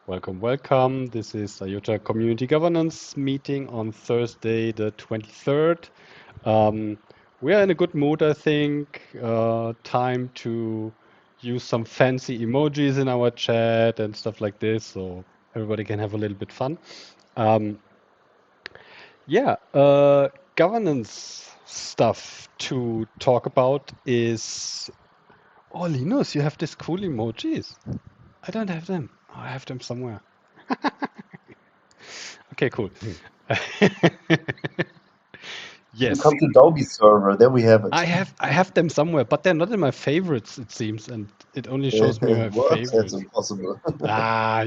Welcome, welcome. This is IOTA Community Governance meeting on Thursday, the 23rd. We are in a good mood, I think. Time to use some fancy emojis in our chat and stuff like this, so everybody can have a little bit fun. Um, yeah, governance stuff to talk about is. Oh, Linus, you have these cool emojis. I don't have them. Oh, I have them somewhere. Okay, cool. Hmm. You Yes, come to Doggy server, there we have it. I have them somewhere, but they're not in my favorites, it seems, and it only shows me my What? That's favorites. impossible. Ah.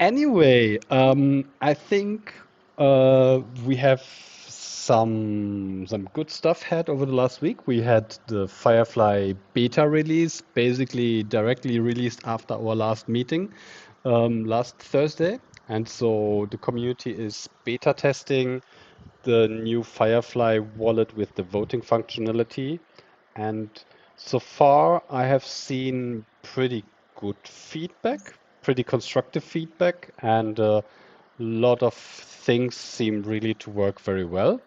Anyway, I think we have some good stuff had over the last week. We had the Firefly beta release, basically directly released after our last meeting last Thursday, and so the community is beta testing the new Firefly wallet with the voting functionality. And so far, I have seen pretty good feedback, pretty constructive feedback, and a lot of things seem really to work very well.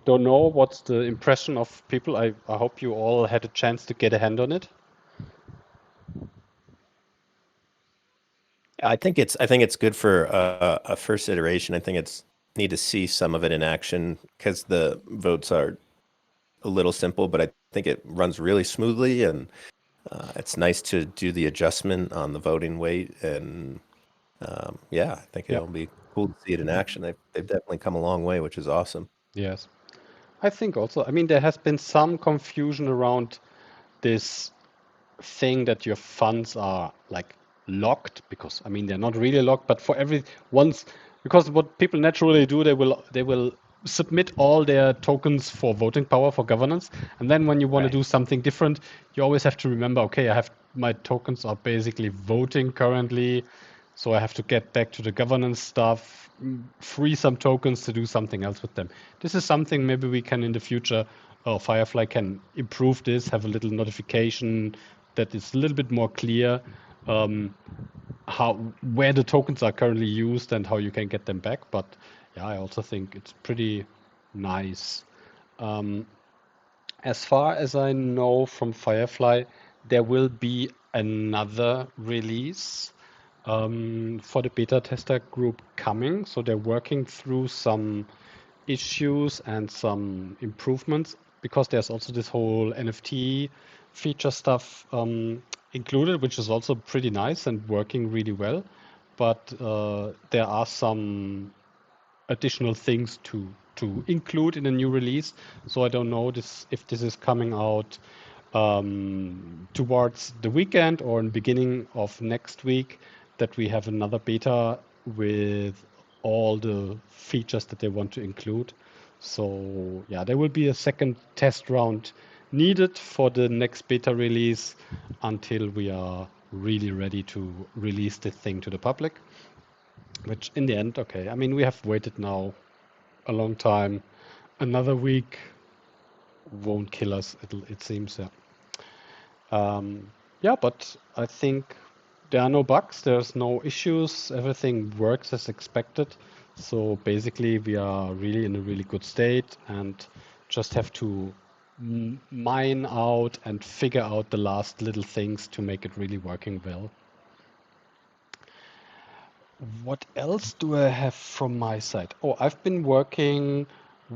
Don't know what's the impression of people. I hope you all had a chance to get a hand on it. I think it's good for a first iteration. I think it's need to see some of it in action because the votes are a little simple, but I think it runs really smoothly, and it's nice to do the adjustment on the voting weight. And yeah, I think Yeah. it'll be cool to see it in action. They've definitely come a long way, which is awesome. Yes. I think also. I mean, there has been some confusion around this thing that your funds are like locked because I mean they're not really locked, but for every once because what people naturally do, they will submit all their tokens for voting power for governance, and then when you want to Right. do something different, you always have to remember, okay, I have my tokens are basically voting currently, so I have to get back to the governance stuff, free some tokens to do something else with them. This is something maybe we can in the future, Firefly can improve this, have a little notification that is a little bit more clear um, how where the tokens are currently used and how you can get them back. But yeah, I also think it's pretty nice. Um, as far as I know from Firefly, there will be another release for the beta tester group coming. So they're working through some issues and some improvements because there's also this whole NFT feature stuff included, which is also pretty nice and working really well. But there are some additional things to include in a new release. So I don't know if this is coming out towards the weekend or in the beginning of next week that we have another beta with all the features that they want to include. So yeah, there will be a second test round needed for the next beta release until we are really ready to release the thing to the public. Which in the end, okay, I mean, we have waited now a long time. Another week won't kill us, it seems, yeah. Yeah, but I think there are no bugs, there's no issues, everything works as expected. So basically, we are really in a really good state and just have to mine out and figure out the last little things to make it really working well. What else do I have from my side? Oh, I've been working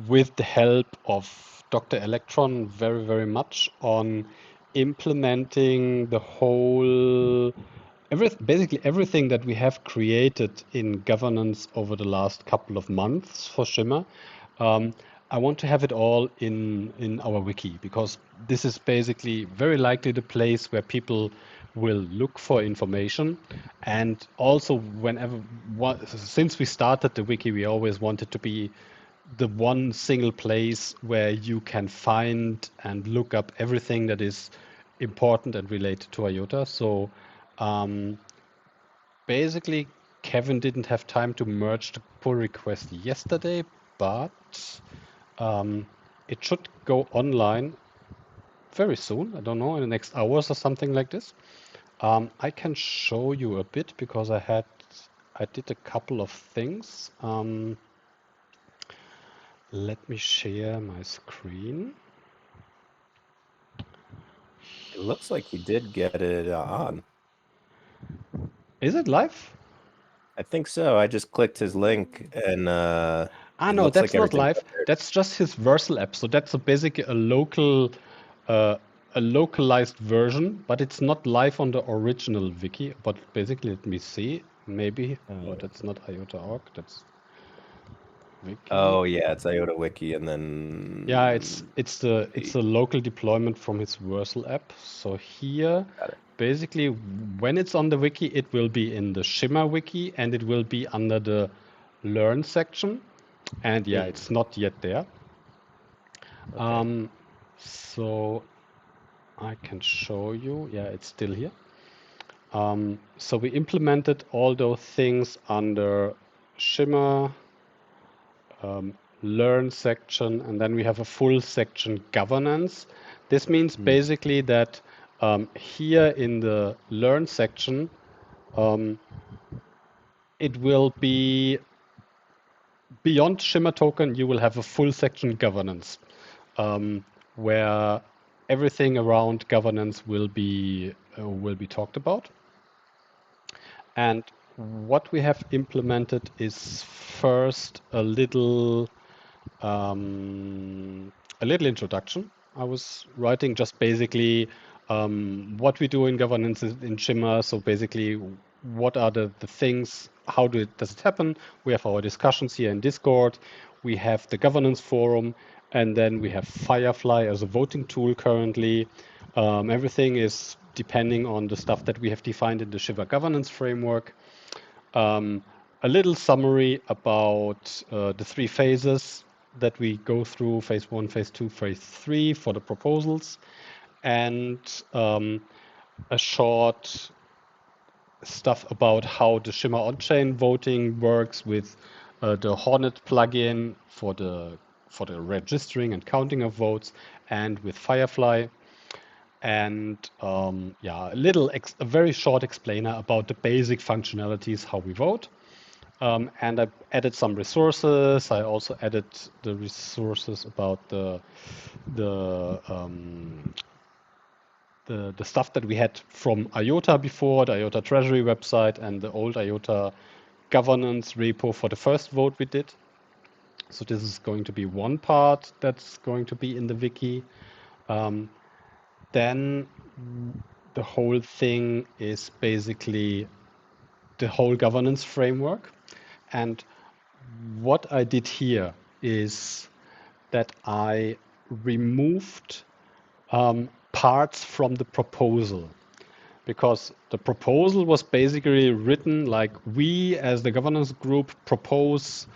with the help of Dr. Electron very, very much on implementing the whole, basically everything that we have created in governance over the last couple of months for Shimmer. Um, I want to have it all in our wiki because this is basically very likely the place where people will look for information. And also, since we started the wiki, we always wanted to be the one single place where you can find and look up everything that is important and related to IOTA. So um, basically, Kevin didn't have time to merge the pull request yesterday, but um, it should go online very soon. I don't know, in the next hours or something like this. I can show you a bit because I did a couple of things. Let me share my screen. It looks like he did get it on. Is it live? I think so. I just clicked his link and it No, looks like that's not everything's live. up there. That's just his Versal app. So that's basically uh, a localized version, but it's not live on the original wiki. But basically, let me see. Maybe. Oh, that's not IOTA.org. That's wiki. Oh yeah, it's IOTA Wiki and Yeah, then it's a local deployment from his Versal app. So here, got it. basically, when it's on the wiki, it will be in the Shimmer wiki and it will be under the Learn section. And yeah, it's not yet there. Okay. So I can show you. Yeah, it's still here. So we implemented all those things under Shimmer, Learn section, and then we have a full section Governance. This means basically that here in the Learn section, it will be beyond Shimmer token, you will have a full section Governance, where everything around governance will be talked about. And what we have implemented is first a little introduction. I was writing just basically what we do in governance in Shimmer. So basically, what are the things? How does it happen? We have our discussions here in Discord. We have the governance forum, and then we have Firefly as a voting tool currently. Everything is depending on the stuff that we have defined in the Shiva governance framework. A little summary about the three phases that we go through: phase 1, phase 2, phase 3 for the proposals, and a short stuff about how the Shimmer on-chain voting works with the Hornet plugin for the registering and counting of votes, and with Firefly. And yeah, a very short explainer about the basic functionalities, how we vote. And I added some resources. I also added the resources about the stuff that we had from IOTA before, the IOTA Treasury website, and the old IOTA governance repo for the first vote we did. So this is going to be one part that's going to be in the wiki. Then the whole thing is basically the whole governance framework. And what I did here is that I removed parts from the proposal, because the proposal was basically written like, we as the governance group propose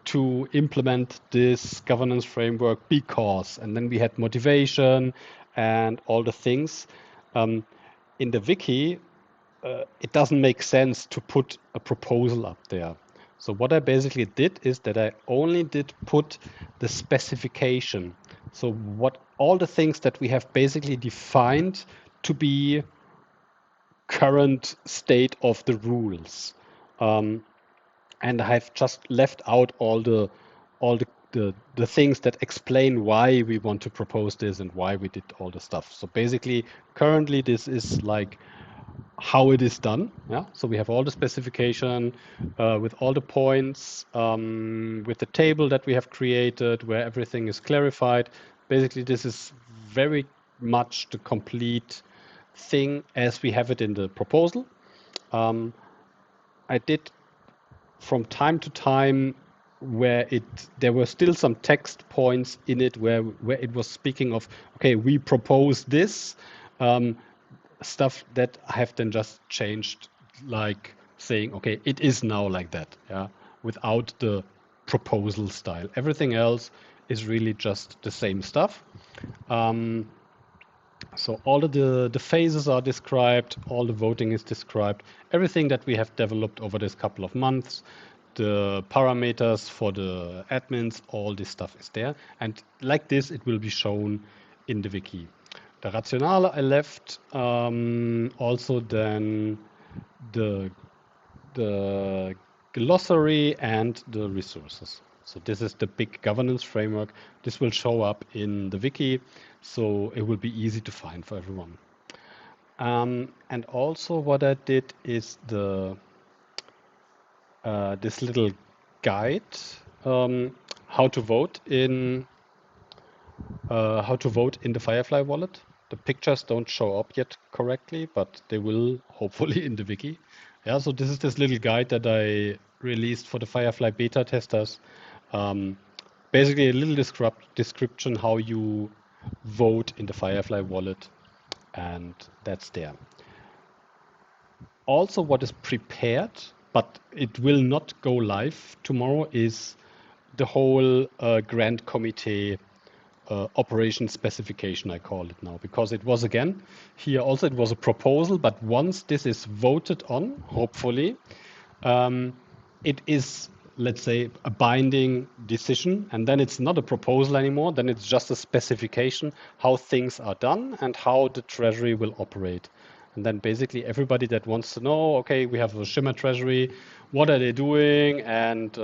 to implement this governance framework because, and then we had motivation and all the things. In the wiki, it doesn't make sense to put a proposal up there. So what I basically did is that I only did put the specification. So what all the things that we have basically defined to be current state of the rules. And I've just left out all the things that explain why we want to propose this and why we did all the stuff. So basically, currently this is like how it is done. Yeah. So we have all the specification with all the points, with the table that we have created where everything is clarified. Basically, this is very much the complete thing as we have it in the proposal. I did from time to time where there were still some text points in it where it was speaking of, okay, we propose this, stuff that I have then just changed, like saying, okay, it is now like that, yeah, without the proposal style. Everything else is really just the same stuff. So all of the phases are described, all the voting is described, everything that we have developed over this couple of months, the parameters for the admins, all this stuff is there. And like this, it will be shown in the wiki. the Rationale I left, also then the glossary and the resources. So this is the big governance framework. This will show up in the wiki, so it will be easy to find for everyone. And also what I did is this little guide, how to vote in the Firefly wallet. The pictures don't show up yet correctly, but they will hopefully in the wiki. Yeah, so this is this little guide that I released for the Firefly beta testers. Basically a little description how you vote in the Firefly wallet, and that's there. Also, what is prepared, but it will not go live tomorrow, is the whole Grand Committee operation specification, I call it now, because it was, again, here also it was a proposal, but once this is voted on, hopefully, it is, let's say, a binding decision, and then it's not a proposal anymore, then it's just a specification how things are done and how the treasury will operate. And then basically everybody that wants to know, okay, we have a Shimmer treasury, what are they doing, and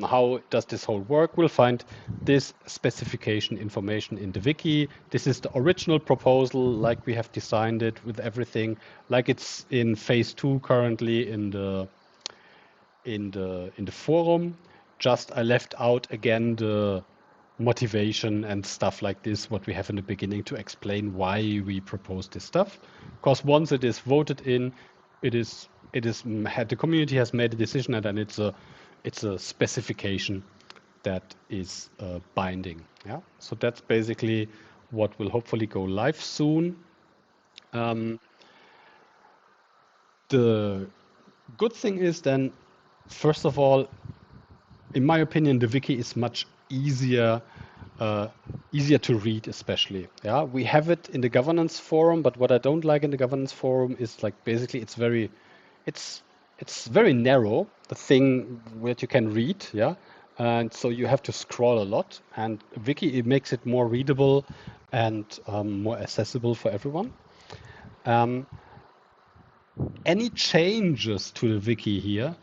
how does this whole work, will find this specification information in the wiki. This is the original proposal, like we have designed it with everything, like it's in phase 2 currently in the forum. Just I left out again the motivation and stuff like this, what we have in the beginning, to explain why we propose this stuff. Because once it is voted in, the community has made a decision, and then it's a specification that is binding. Yeah. So that's basically what will hopefully go live soon. The good thing is then, first of all, in my opinion, the wiki is much easier to read, especially. Yeah, we have it in the governance forum, but what I don't like in the governance forum is, like, basically it's very narrow, the thing that you can read. Yeah, and so you have to scroll a lot. And wiki, it makes it more readable and more accessible for everyone. Any changes to the wiki here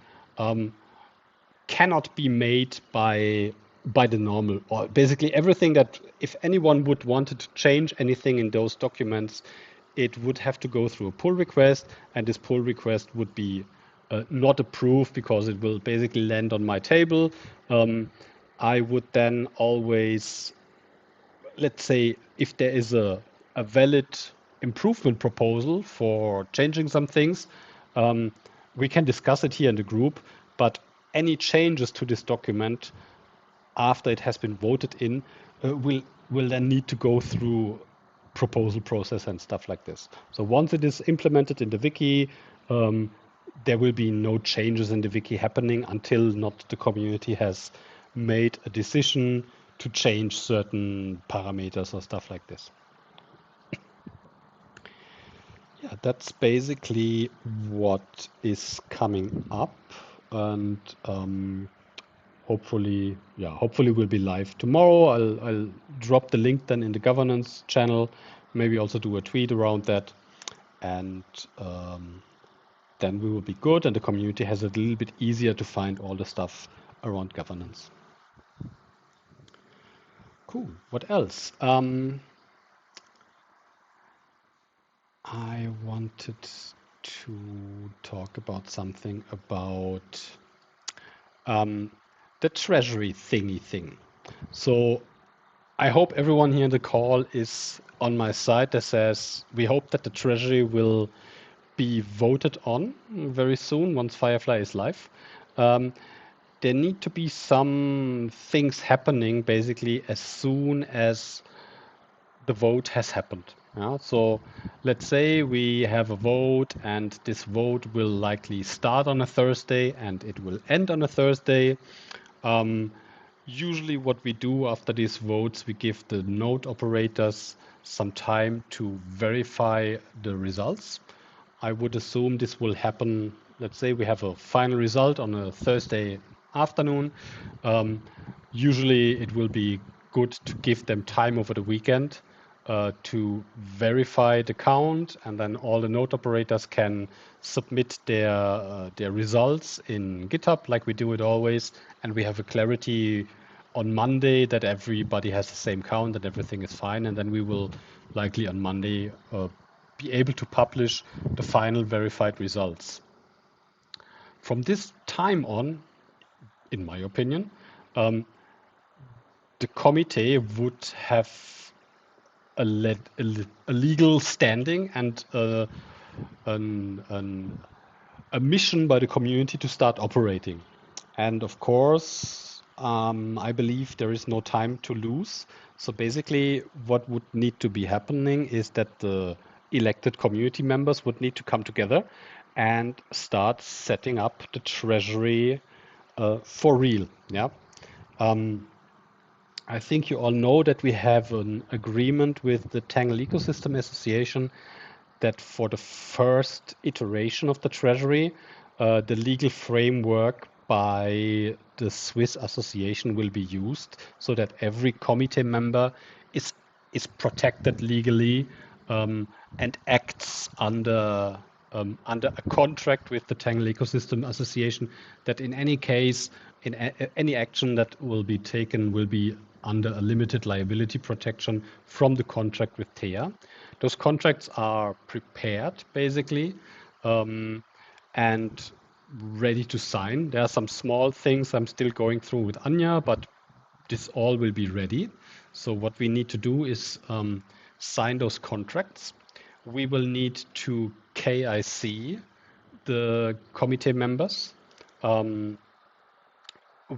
cannot be made by the normal, or basically everything that, if anyone would wanted to change anything in those documents, it would have to go through a pull request, and this pull request would be not approved because it will basically land on my table. I would then always, let's say, if there is a valid improvement proposal for changing some things, we can discuss it here in the group, but any changes to this document after it has been voted in will then need to go through proposal process and stuff like this. So once it is implemented in the wiki, there will be no changes in the wiki happening until not the community has made a decision to change certain parameters or stuff like this. Yeah, that's basically what is coming up, and hopefully we'll be live tomorrow. I'll drop the link then in the governance channel, maybe also do a tweet around that, and then we will be good, and the community has it a little bit easier to find all the stuff around governance. Cool. What else? I wanted to talk about something about the treasury thingy thing. So I hope everyone here in the call is on my side that says we hope that the treasury will be voted on very soon once Firefly is live. There need to be some things happening basically as soon as the vote has happened. Yeah, so let's say we have a vote, and this vote will likely start on a Thursday and it will end on a Thursday. Usually what we do after these votes, we give the node operators some time to verify the results. I would assume this will happen. Let's say we have a final result on a Thursday afternoon. Usually it will be good to give them time over the weekend to verify the count, and then all the node operators can submit their results in GitHub like we do it always, and we have a clarity on Monday that everybody has the same count and everything is fine, and then we will likely on Monday be able to publish the final verified results. From this time on, in my opinion, the committee would have a legal standing and a mission by the community to start operating. And of course, I believe there is no time to lose. So basically, what would need to be happening is that the elected community members would need to come together and start setting up the treasury for real. Yeah. I think you all know that we have an agreement with the Tangle Ecosystem Association that for the first iteration of the Treasury, the legal framework by the Swiss Association will be used so that every committee member is protected legally and acts under a contract with the Tangle Ecosystem Association that in any case, in any action that will be taken will be under a limited liability protection from the contract with TEA. Those contracts are prepared basically and ready to sign. There are some small things I'm still going through with Anya, but this all will be ready. So what we need to do is sign those contracts. We will need to KIC the committee members.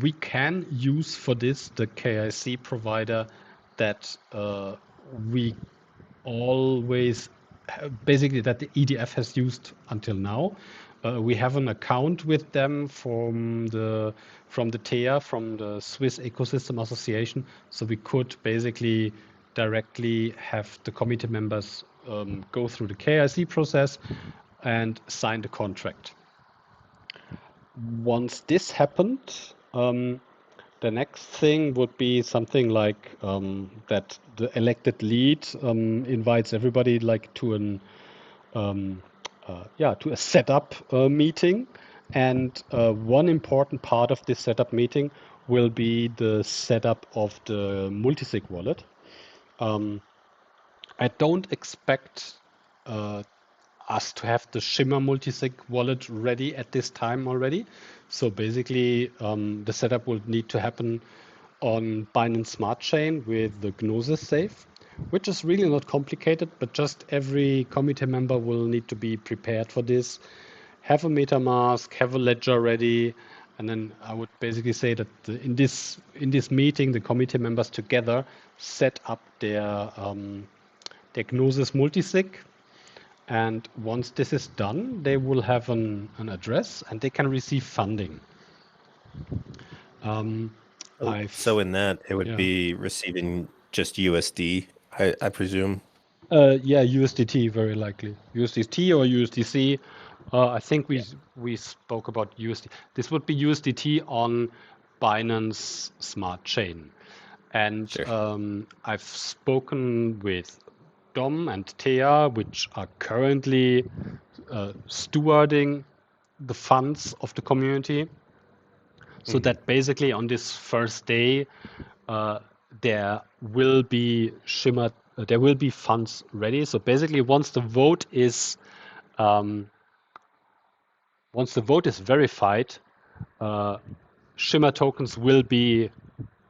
We can use for this the KIC provider that we always basically that the EDF has used until now. We have an account with them from the TEA, from the Swiss Ecosystem Association, so we could basically directly have the committee members go through the KIC process and sign the contract. Once this happened, the next thing would be something like that the elected lead invites everybody like to to a setup meeting, and one important part of this setup meeting will be the setup of the multisig wallet. I don't expect us to have the Shimmer multisig wallet ready at this time already. So basically, the setup will need to happen on Binance Smart Chain with the Gnosis safe, which is really not complicated, but just every committee member will need to be prepared for this, have a MetaMask, have a ledger ready, and then I would basically say that in this meeting, the committee members together set up their Gnosis multisig. And once this is done, they will have an address and they can receive funding. So in that, it would be receiving just USD, I presume. Yeah, USDT very likely. USDT or USDC. I think we spoke about USD. This would be USDT on Binance Smart Chain. And sure. I've spoken with Dom and TEA, which are currently stewarding the funds of the community. So that basically on this first day, there will be Shimmer, there will be funds ready. So basically, once the vote is verified, Shimmer tokens will be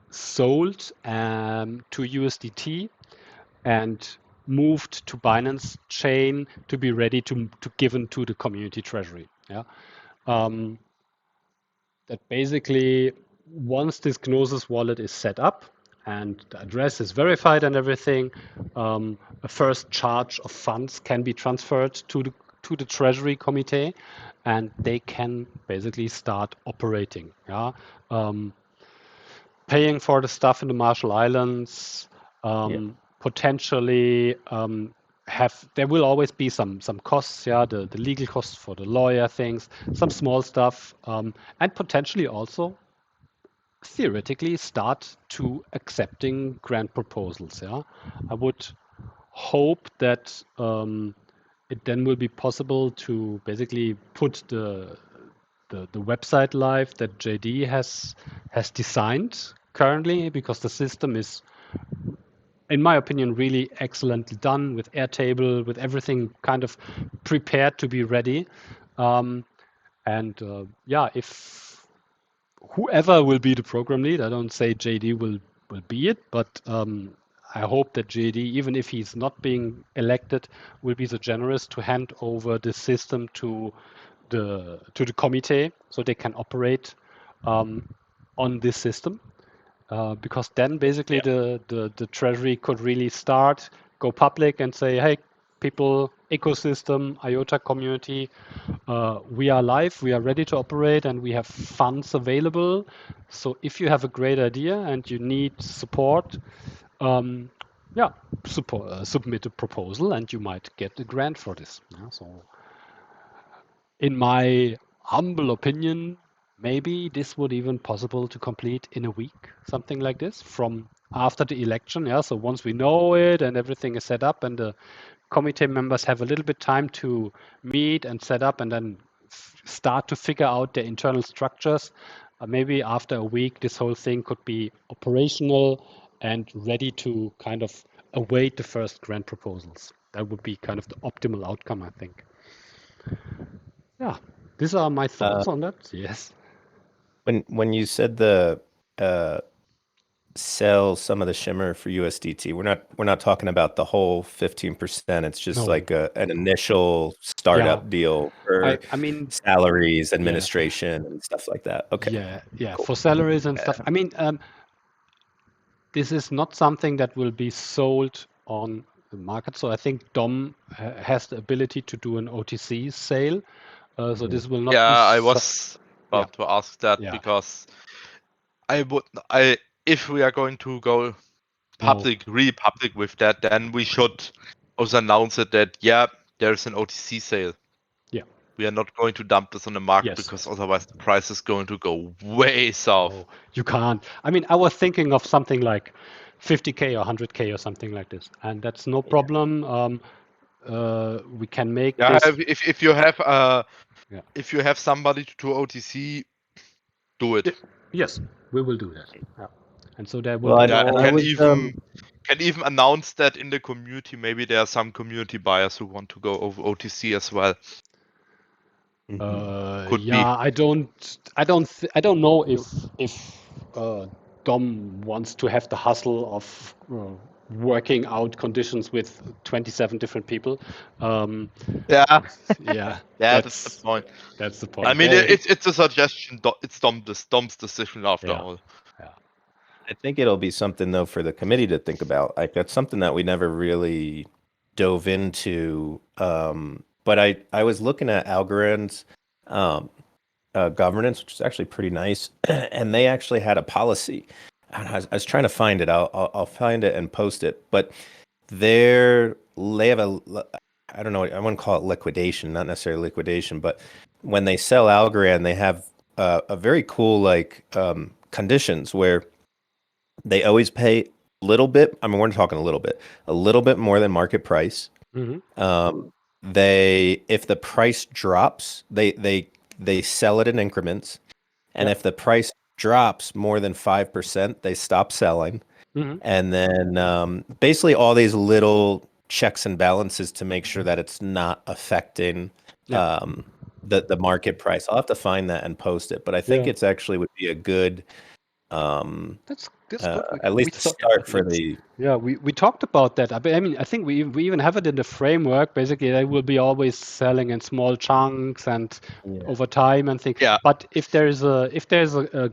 sold to USDT and moved to Binance chain to be ready to given to the community treasury. Yeah. That basically once this Gnosis wallet is set up and the address is verified and everything, a first charge of funds can be transferred to the treasury committee, and they can basically start operating. Yeah. Paying for the stuff in the Marshall Islands, potentially there will always be some costs, the legal costs for the lawyer things, some small stuff, and potentially also theoretically start to accepting grant proposals. I would hope that it then will be possible to basically put the website live that JD has designed currently, because the system is, in my opinion, really excellently done with Airtable, with everything kind of prepared to be ready. Yeah, if whoever will be the program lead, I don't say JD will be it, but I hope that JD, even if he's not being elected, will be so generous to hand over the system to the committee so they can operate on this system. Because then basically the treasury could really start, go public and say, hey, people, ecosystem, IOTA community, we are live, we are ready to operate, and we have funds available. So if you have a great idea and you need support, yeah, submit a proposal and you might get a grant for this. Yeah, so in my humble opinion, maybe this would even possible to complete in a week, something like this, from after the election. Yeah, so once we know it and everything is set up and the committee members have a little bit time to meet and set up and then start to figure out their internal structures, maybe after a week this whole thing could be operational and ready to kind of await the first grant proposals. That would be kind of the optimal outcome, I think. Yeah, these are my thoughts on that. Yes. When you said the sell some of the Shimmer for USDT, we're not talking about the whole 15%. It's just No. like an initial startup deal for I mean, salaries, administration, and stuff like that. Okay. yeah, Cool. for salaries and stuff. I mean, this is not something that will be sold on the market. So I think Dom has the ability to do an OTC sale. So this will not be. I was Yeah. about to ask that Yeah. because if we are going to go really public with that, then we should also announce it that there's an OTC sale. Yeah. We are not going to dump this on the market Yes. because otherwise the price is going to go way south. Oh, you can't. I mean, I was thinking of something like 50K or 100K or something like this, and that's no problem. We can make this. If you have if you have somebody to do OTC, do it. Yes, we will do that. Yeah. And so there Well, will be and I can even announce that in the community. Maybe there are some community buyers who want to go over OTC as well. Could be. I don't know if Dom wants to have the hustle of working out conditions with 27 different people. Yeah, Yeah, that's the point. That's the point. I mean, it's a suggestion. It's Dom's decision after all. Yeah. I think it'll be something though for the committee to think about. Like that's something that we never really dove into. But I was looking at Algorand's governance, which is actually pretty nice, and they actually had a policy. And I was trying to find it. I'll find it and post it. But they have I don't know. I wouldn't call it liquidation, not necessarily liquidation, but when they sell Algorand, they have a very cool conditions where they always pay a little bit. I mean, we're talking a little bit more than market price. Mm-hmm. If the price drops, they sell it in increments, and if the price drops more than 5%, they stop selling. Mm-hmm. And then basically all these little checks and balances to make sure that it's not affecting the market price. I'll have to find that and post it, but I think it's actually would be a good that's good. at least start for the we talked about that. I mean, I think we even have it in the framework. Basically, they will be always selling in small chunks and over time and things. Yeah. But if there's a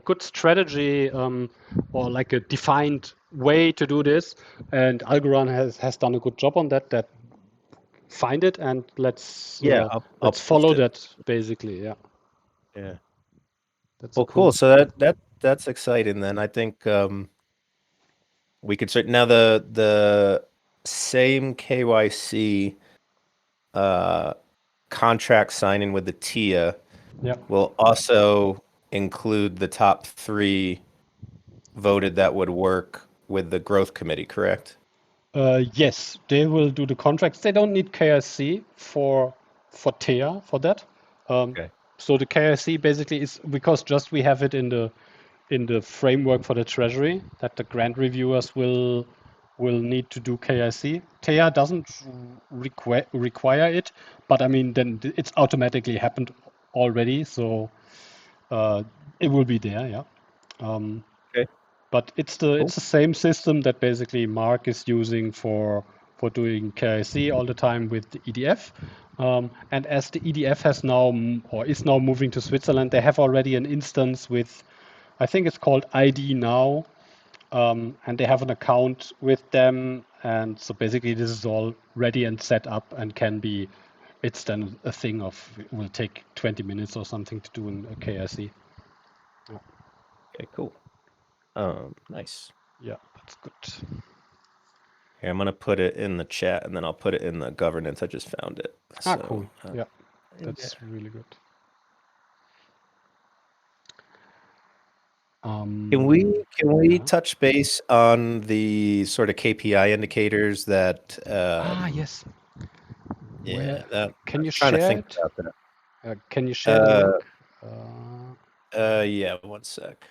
good strategy or like a defined way to do this, and Algorand has done a good job on that find it and let's follow that basically. Yeah. That's cool. So that's exciting. Then I think we could start now. The same KYC contract signing with the TIA will also include the top 3 voted that would work with the growth committee, correct? Yes, they will do the contracts. They don't need KIC for TEA for that. Okay. So the KIC basically is because just we have it in the framework for the treasury that the grant reviewers will need to do KIC. TEA doesn't require it, but I mean then it's automatically happened already, so it will be there, yeah. Okay. But it's Cool. the same system that basically Mark is using for doing KIC all the time with the EDF. And as the EDF has now or is now moving to Switzerland, they have already an instance with, I think it's called ID now, and they have an account with them. And so basically this is all ready and set up and can be. It's then a thing of it will take 20 minutes or something to do in a KIC. Okay, cool. Nice. Yeah, that's good. Here, I'm gonna put it in the chat, and then I'll put it in the governance. I just found it. Ah, So, cool. Yeah, yeah. that's really good. Can we Yeah. touch base on the sort of KPI indicators that? Yes. Yeah, Where that I can you was trying to share think it? about that. Can you share the link? Yeah, one sec.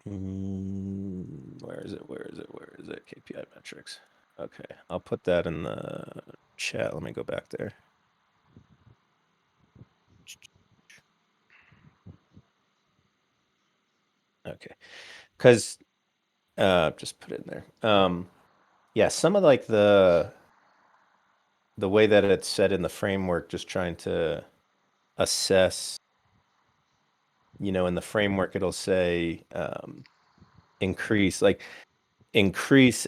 Where is it? Where is it? Where is it? KPI metrics. Okay, I'll put that in the chat. Let me go back there. Okay, because just put it in there. Yeah, some of like the way that it's set in the framework, just trying to assess. You know, in the framework, it'll say increase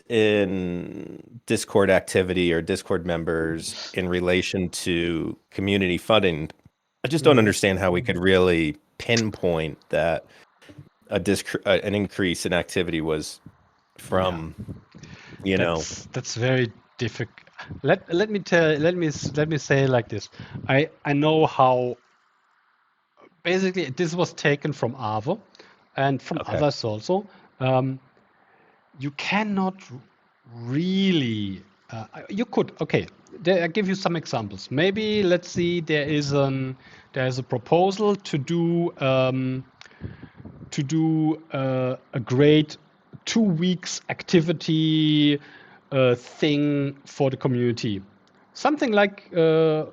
in Discord activity or Discord members in relation to community funding. I just don't understand how we could really pinpoint that an increase in activity was from, you know. That's very difficult. Let me say it like this. I know how basically this was taken from Avo and from Okay. others also. You cannot really. You could. Okay. I give you some examples. Maybe let's see. There's a proposal to do a great 2 weeks activity thing for the community. Something like I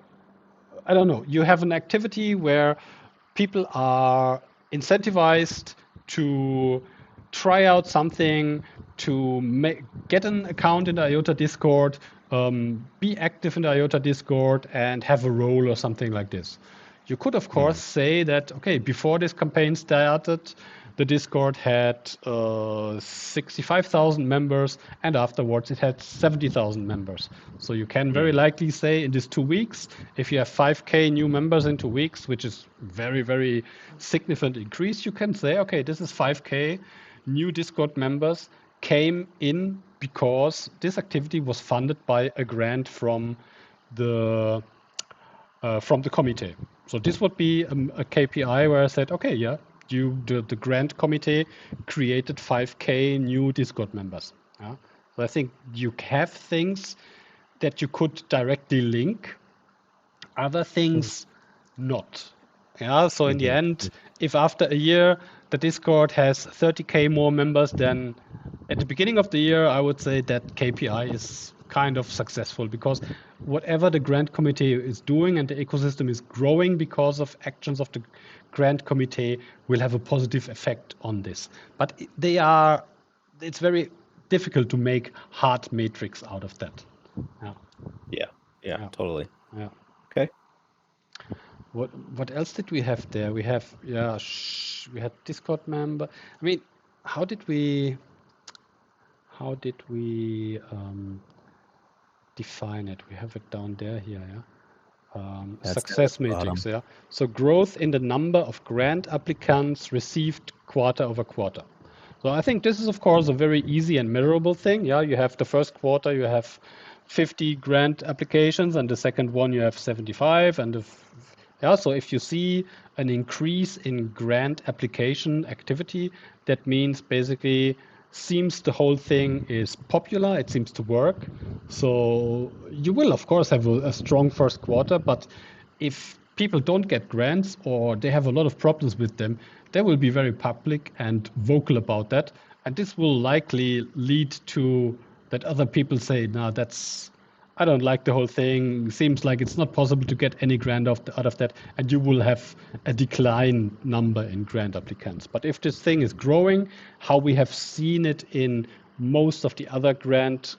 don't know. You have an activity where people are incentivized to try out something, to get an account in the IOTA Discord, be active in the IOTA Discord, and have a role or something like this. You could, of course, say that, okay, before this campaign started, the Discord had 65,000 members, and afterwards it had 70,000 members. So you can very likely say in these 2 weeks, if you have 5K new members in 2 weeks, which is very, very significant increase, you can say, okay, this is 5K new Discord members came in because this activity was funded by a grant from the committee. So this would be a KPI where I said, okay, yeah, the grant committee created 5K new Discord members. Yeah? So I think you have things that you could directly link, other things not. Yeah. So in the end, if after a year the Discord has 30K more members than at the beginning of the year, I would say that KPI is kind of successful because whatever the grant committee is doing and the ecosystem is growing because of actions of the grant committee will have a positive effect on this. But it's very difficult to make hard metrics out of that. Yeah, totally. Yeah. Okay. What else did we have there? We have we had Discord member. I mean, how did we define it? We have it down there here, yeah. That's Success matrix, yeah. So growth in the number of grant applicants received quarter over quarter. So I think this is, of course, a very easy and measurable thing. Yeah, you have the first quarter, you have 50 grant applications, and the second one you have 75, and so if you see an increase in grant application activity, that means basically seems the whole thing is popular, it seems to work. So you will, of course, have a strong first quarter, but if people don't get grants or they have a lot of problems with them, they will be very public and vocal about that. And this will likely lead to that other people say, no, I don't like the whole thing. Seems like it's not possible to get any grant out of that, and you will have a decline number in grant applicants. But if this thing is growing, how we have seen it in most of the other grant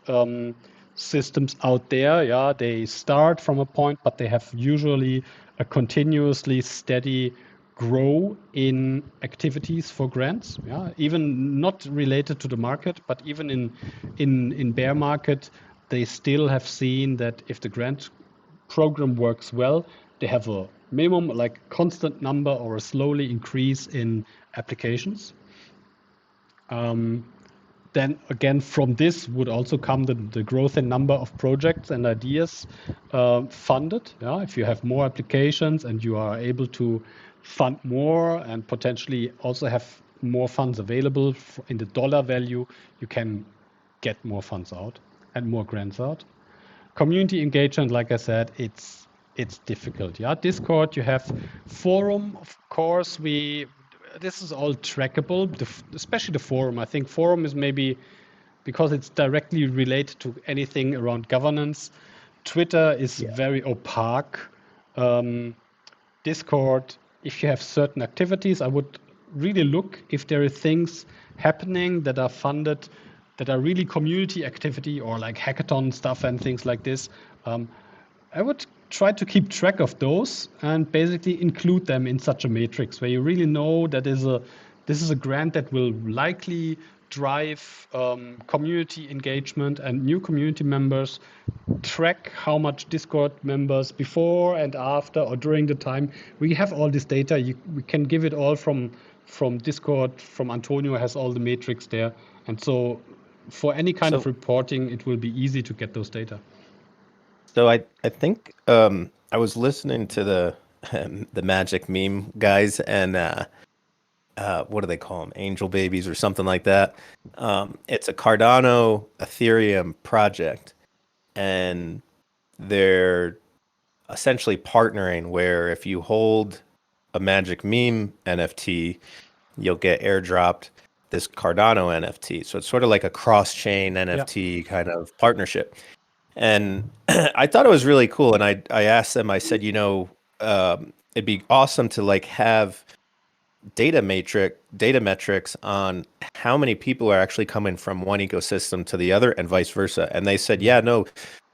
systems out there, yeah, they start from a point, but they have usually a continuously steady grow in activities for grants, yeah, even not related to the market, but even in bear market, they still have seen that if the grant program works well, they have a minimum, like constant number or a slowly increase in applications. Then again, from this would also come the growth in number of projects and ideas funded. Yeah, if you have more applications and you are able to fund more and potentially also have more funds available in the dollar value, you can get more funds out and more grants out. Community engagement, like I said, it's difficult. Yeah, Discord, you have forum, of course. This is all trackable, especially the forum. I think forum is maybe because it's directly related to anything around governance. Twitter is very opaque. Discord, if you have certain activities, I would really look if there are things happening that are funded, that are really community activity or like hackathon stuff and things like this. I would try to keep track of those and basically include them in such a matrix where you really know that this is a grant that will likely drive community engagement and new community members. Track how much Discord members before and after or during the time. We have all this data. We can give it all from Discord. From Antonio has all the metrics there, and so for any kind of reporting, it will be easy to get those data. So I think I was listening to the Magic Meme guys and what do they call them? Angel babies or something like that. It's a Cardano Ethereum project, and they're essentially partnering where if you hold a Magic Meme NFT, you'll get airdropped this Cardano NFT. So it's sort of like a cross-chain NFT kind of partnership. And I thought it was really cool. And I asked them, I said, it'd be awesome to like have data metrics on how many people are actually coming from one ecosystem to the other and vice versa. And they said, yeah, no,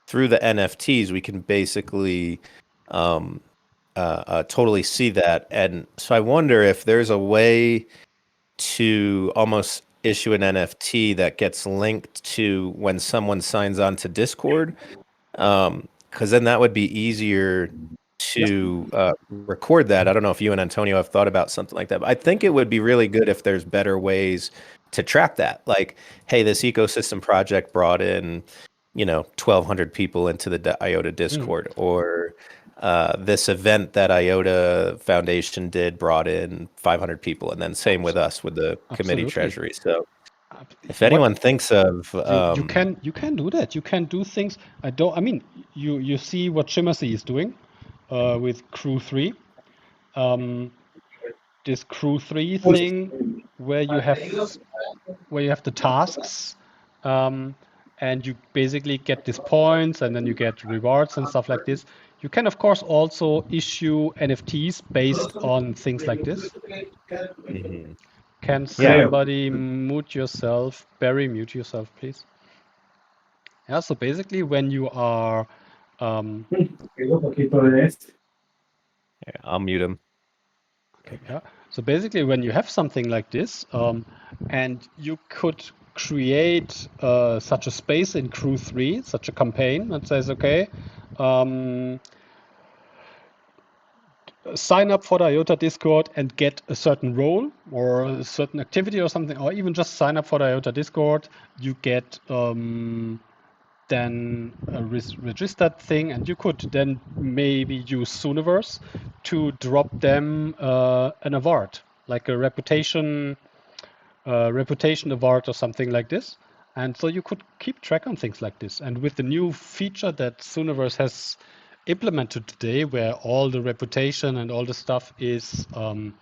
through the NFTs, we can basically totally see that. And so I wonder if there's a way to almost issue an NFT that gets linked to when someone signs on to Discord, because then that would be easier to record that. I don't know if you and Antonio have thought about something like that, but I think it would be really good if there's better ways to track that. Like, hey, this ecosystem project brought in, 1,200 people into the IOTA Discord, or this event that IOTA Foundation did brought in 500 people, and then same with us with the committee treasury. So if anyone thinks of you can do that. You can do things. You see what Shimmer is doing with Crew 3. This Crew 3 thing where you have the tasks, and you basically get these points and then you get rewards and stuff like this. You can of course also issue NFTs based on things like this. Mhm. Can somebody mute yourself? Barry, mute yourself, please. Yeah, so basically when you are I'll mute him. Okay, yeah. So basically, when you have something like this, and you could create such a space in Crew 3, such a campaign that says, okay, sign up for the IOTA Discord and get a certain role or a certain activity or something, or even just sign up for the IOTA Discord, you get then a registered thing, and you could then maybe use Sooniverse to drop them an award, like a reputation reputation award or something like this. And so you could keep track on things like this. And with the new feature that Sooniverse has implemented today, where all the reputation and all the stuff is on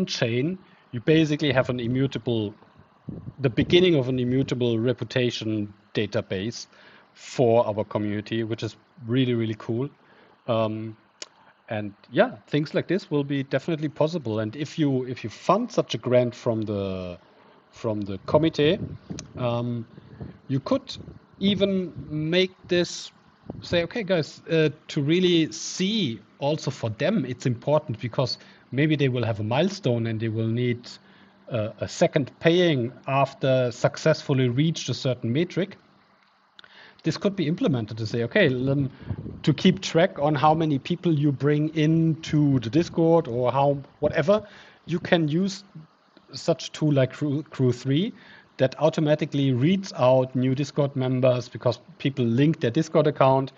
chain, you basically have the beginning of an immutable reputation database for our community, which is really, really cool. And yeah, things like this will be definitely possible. And if you fund such a grant from the committee, you could even make this say, okay, guys, to really see also for them, it's important because maybe they will have a milestone and they will need a second paying after successfully reached a certain metric. This could be implemented to say, okay, to keep track on how many people you bring into the Discord or how whatever, you can use such a tool like Crew3 that automatically reads out new Discord members because people link their Discord account,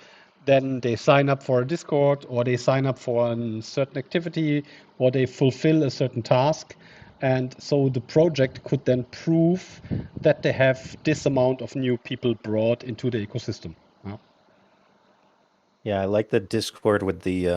then they sign up for a Discord or they sign up for a certain activity or they fulfill a certain task. And so the project could then prove that they have this amount of new people brought into the ecosystem. Yeah, I like the Discord with the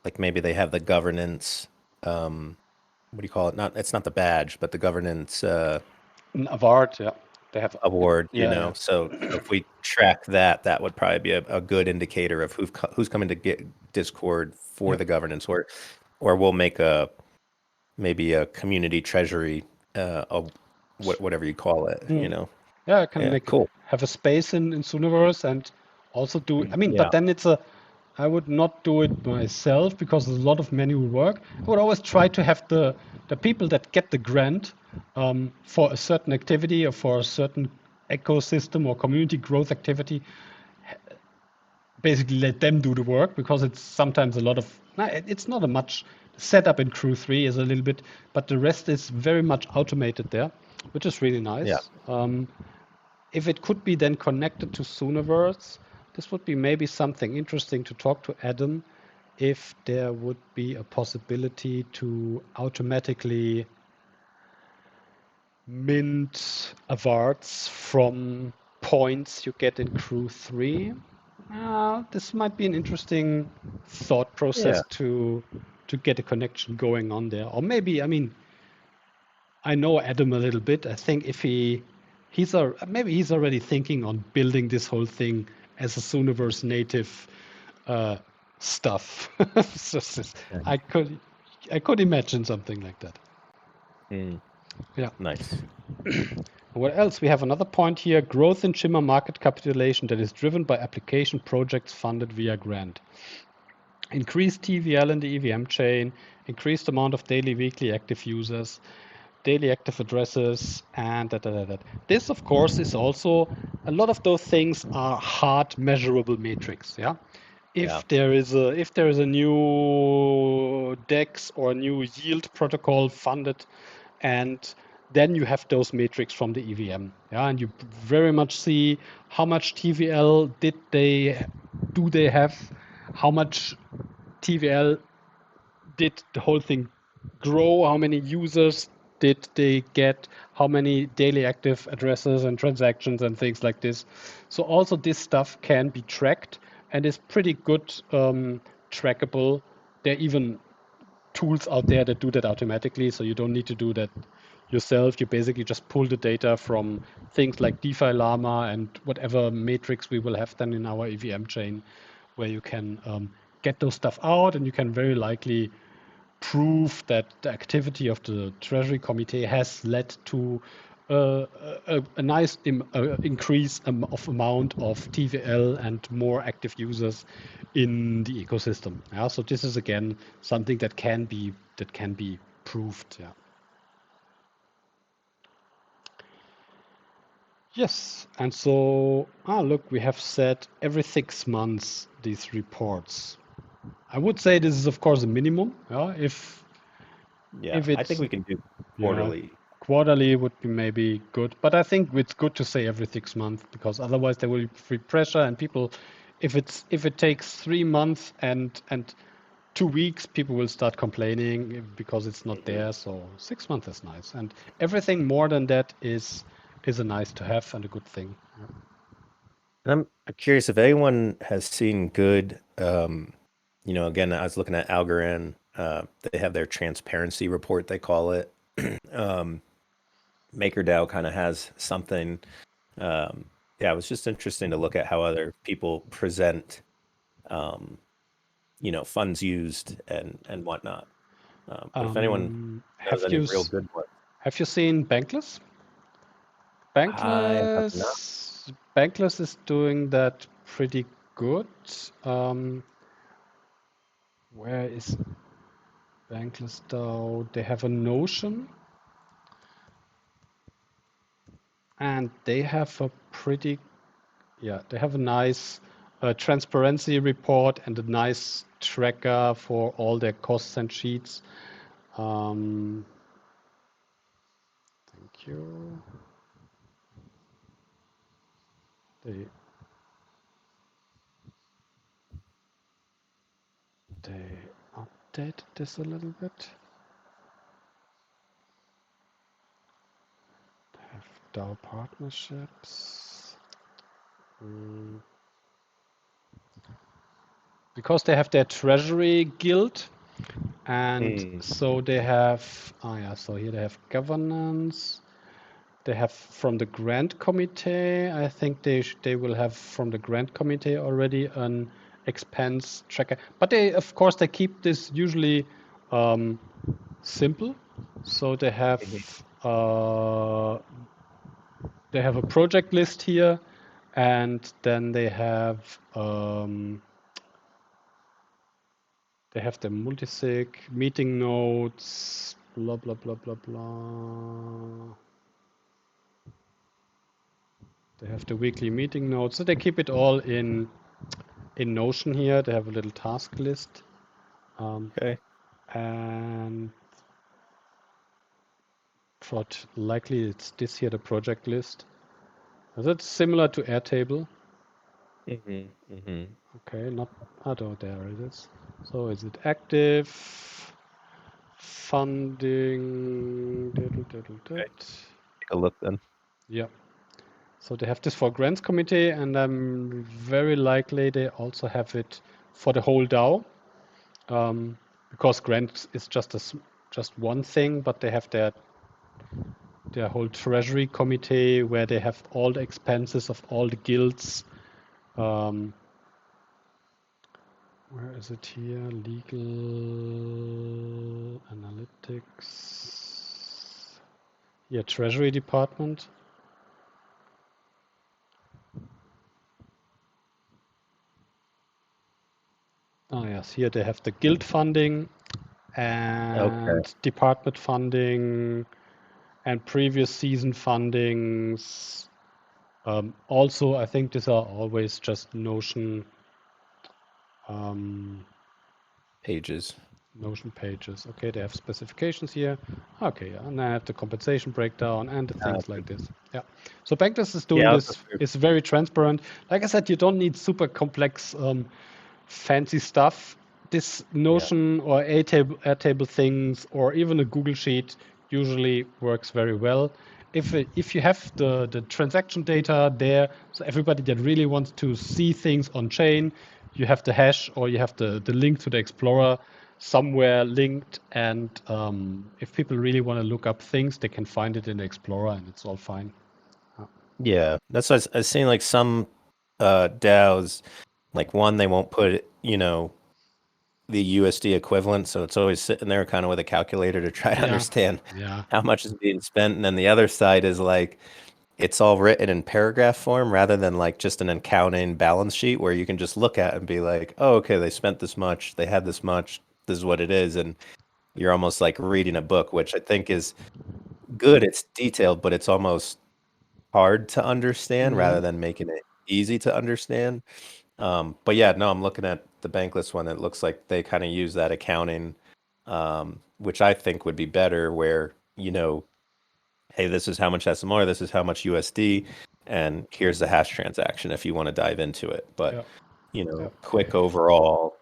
like maybe they have the governance what do you call it? It's not the badge, but the governance An award, yeah. They have award, you yeah, know. yeah. So if we track that, that would probably be a good indicator of who's coming to get Discord for Yeah. the governance, or we'll make maybe a community treasury, whatever you call it, you know. Yeah, I can Yeah, cool. have a space in Zooniverse and also do. I mean, Yeah, but then I would not do it myself because there's a lot of manual work. I would always try to have the people that get the grant for a certain activity or for a certain ecosystem or community growth activity. Basically, let them do the work because it's sometimes a lot of. It's not a much setup in Crew3 is a little bit, but the rest is very much automated there, which is really nice. yeah. If it could be then connected to Sooniverse, this would be maybe something interesting to talk to Adam if there would be a possibility to automatically mint awards from points you get in Crew3. This might be an interesting thought process Yeah. to get a connection going on there. Or maybe, I mean, I know Adam a little bit. I think if maybe he's already thinking on building this whole thing as a Sooniverse native stuff. I could imagine something like that. Yeah. Nice. What else? We have another point here: growth in Shimmer market capitalization that is driven by application projects funded via grant. Increased TVL in the EVM chain, increased amount of daily, weekly active users, daily active addresses, and that. This, of course, is also a lot of those things are hard measurable metrics. Yeah. If there is a new DEX or a new yield protocol funded, and then you have those metrics from the EVM. Yeah, and you very much see how much TVL do they have, how much TVL did the whole thing grow, how many users did they get, how many daily active addresses and transactions and things like this. So also this stuff can be tracked and is pretty good trackable. There are even tools out there that do that automatically, so you don't need to do that yourself. You basically just pull the data from things like DeFi Llama and whatever matrix we will have then in our EVM chain, where you can get those stuff out, and you can very likely prove that the activity of the Treasury Committee has led to a nice increase of amount of TVL and more active users in the ecosystem. Yeah, so this is again something that can be proved. Yeah. Yes, and so look, we have said every 6 months these reports. I would say this is of course a minimum. Yeah, if I think it's we can do quarterly. Quarterly would be maybe good, but I think it's good to say every 6 months because otherwise there will be free pressure and people, if it takes 3 months and 2 weeks, people will start complaining because it's not there. So 6 months is nice, and everything more than that is a nice to have and a good thing. Yeah. And I'm curious if anyone has seen good, again, I was looking at Algorand. They have their transparency report, they call it. MakerDAO kind of has something. Yeah, it was just interesting to look at how other people present, funds used and whatnot. But if anyone knows any real good ones, Have you seen Bankless? I have not. Bankless is doing that pretty good. Where is Bankless DAO? They have a Notion, and they have a they have a nice transparency report and a nice tracker for all their costs and sheets. Thank you. They updated this a little bit. They have DAO partnerships. Because they have their treasury guild, and so they have, so here they have governance. They have from the grant committee. I think they will have from the grant committee already an expense tracker. But of course, they keep this usually simple. So they have a project list here, and then they have the multisig meeting notes, blah blah blah blah blah. They have the weekly meeting notes. So they keep it all in Notion here. They have a little task list. Okay. And likely it's this here, the project list. So that's similar to Airtable. Okay, not there it is. So is it active? Funding. Okay. Take a look then. Yeah. So they have this for grants committee, and very likely they also have it for the whole DAO, because grants is just one thing, but they have their whole treasury committee where they have all the expenses of all the guilds. Where is it here? Legal analytics. Yeah, treasury department. Yes, here they have the guild funding and department funding and previous season fundings. Also, I think these are always just Notion pages. Notion pages. Okay, they have specifications here. Okay, yeah, and I have the compensation breakdown and the things like this. Yeah. So Bankless is doing this. It's very transparent. Like I said, you don't need super complex, fancy stuff. This Notion or Airtable things, or even a Google Sheet, usually works very well. If you have the transaction data there, so everybody that really wants to see things on chain, you have the hash or you have the link to the Explorer somewhere linked, and if people really want to look up things, they can find it in the Explorer, and it's all fine. Yeah, that's what I was saying. Like some DAOs, like one, they won't put the USD equivalent, so it's always sitting there kind of with a calculator to try to understand how much is being spent. And then the other side is like it's all written in paragraph form rather than like just an accounting balance sheet where you can just look at and be like, oh, okay, they spent this much, they had this much, this is what it is. And you're almost like reading a book, which I think is good. It's detailed, but it's almost hard to understand rather than making it easy to understand. But yeah, no, I'm looking at the Bankless one. It looks like they kind of use that accounting, which I think would be better where, hey, this is how much SMR, this is how much USD, and here's the hash transaction if you want to dive into it. But, quick overall,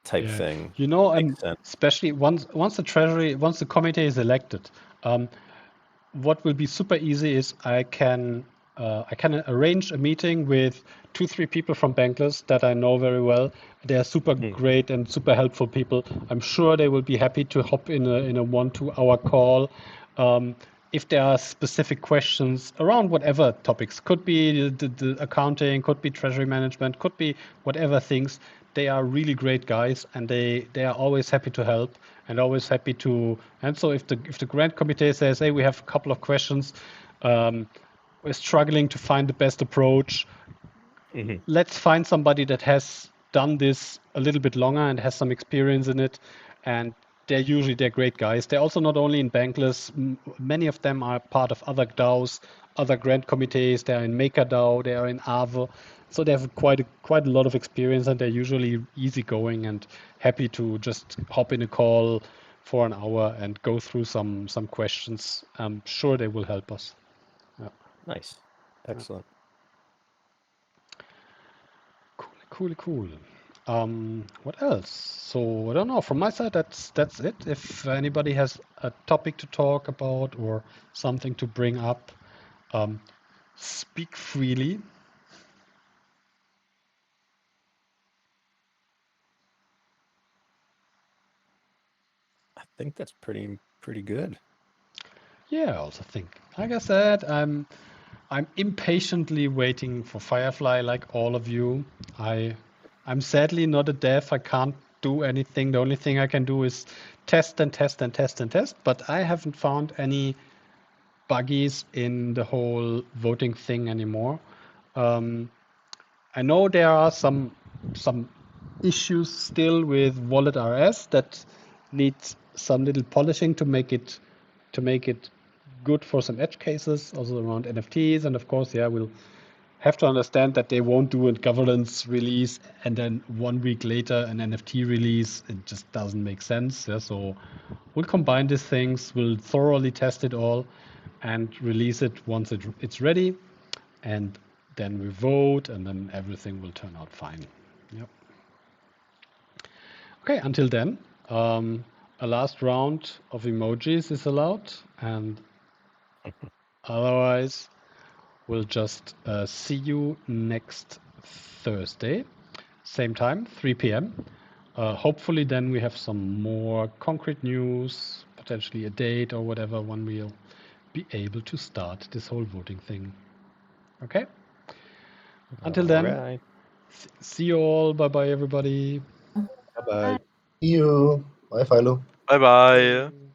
type Yeah. thing. You know, Makes sense. especially once the committee is elected, what will be super easy is I can arrange a meeting with 2-3 people from Bankless that I know very well. They are super great and super helpful people. I'm sure they will be happy to hop in a 1-2 hour call. If there are specific questions around whatever topics, could be the accounting, could be treasury management, could be whatever things, they are really great guys, and they are always happy to help and always happy to. And so if the grant committee says, hey, we have a couple of questions, we're struggling to find the best approach, let's find somebody that has done this a little bit longer and has some experience in it. And they're great guys. They're also not only in Bankless. Many of them are part of other DAOs, other grant committees. They are in MakerDAO. They are in Aave. So they have quite a lot of experience, and they're usually easygoing and happy to just hop in a call for an hour and go through some questions. I'm sure they will help us. Yeah. Nice. Excellent. Cool. What else? So I don't know. From my side, that's it. If anybody has a topic to talk about or something to bring up, speak freely. I think that's pretty good. Yeah, I also think. Like I said, I'm impatiently waiting for Firefly, like all of you. I'm sadly not a dev. I can't do anything. The only thing I can do is test and test and test and test. But I haven't found any buggies in the whole voting thing anymore. I know there are some issues still with Wallet RS that needs some little polishing to make it good for some edge cases, also around NFTs. And of course, yeah, we'll have to understand that they won't do a governance release and then 1 week later an NFT release. It just doesn't make sense. Yeah, so we'll combine these things. We'll thoroughly test it all and release it once it's ready. And then we vote, and then everything will turn out fine. Yep. Okay, until then, a last round of emojis is allowed, and otherwise, we'll just see you next Thursday, same time, 3 p.m. Hopefully, then we have some more concrete news, potentially a date or whatever, when we'll be able to start this whole voting thing. Okay? Until then, All right. see you all. Bye-bye, everybody. Bye-bye. See you. Bye, Philo. Bye bye.